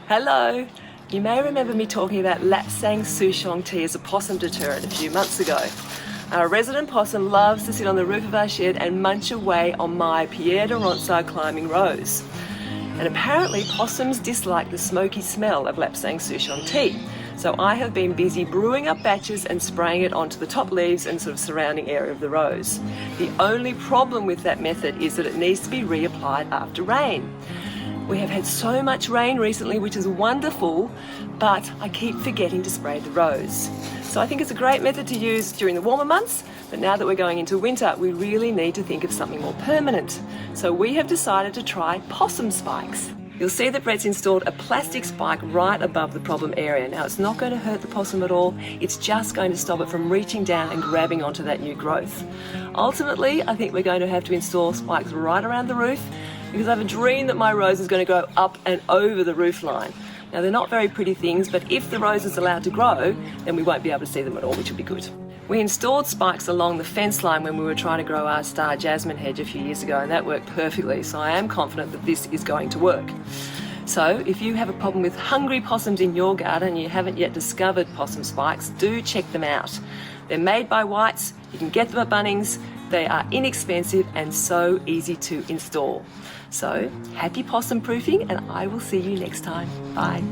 Hello! You may remember me talking about Lapsang Souchong tea as a possum deterrent a few months ago. Our resident possum loves to sit on the roof of our shed and munch away on my Pierre de Ronsard climbing rose. And apparently possums dislike the smoky smell of Lapsang Souchong tea. So I have been busy brewing up batches and spraying it onto the top leaves and sort of surrounding area of the rose. The only problem with that method is that it needs to be reapplied after rain. We have had so much rain recently, which is wonderful, but I keep forgetting to spray the rose. So I think it's a great method to use during the warmer months, but now that we're going into winter, we really need to think of something more permanent. So we have decided to try possum spikes. You'll see that Brett's installed a plastic spike right above the problem area. Now it's not going to hurt the possum at all, it's just going to stop it from reaching down and grabbing onto that new growth. Ultimately, I think we're going to have to install spikes right around the roof, because I have a dream that my rose is going to grow up and over the roof line. Now they're not very pretty things, but if the rose is allowed to grow, then we won't be able to see them at all, which will be good. We installed spikes along the fence line when we were trying to grow our star jasmine hedge a few years ago, and that worked perfectly, so I am confident that this is going to work. So if you have a problem with hungry possums in your garden and you haven't yet discovered possum spikes, do check them out. They're made by Whites, you can get them at Bunnings, they are inexpensive and so easy to install. So happy possum proofing, and I will see you next time. Bye.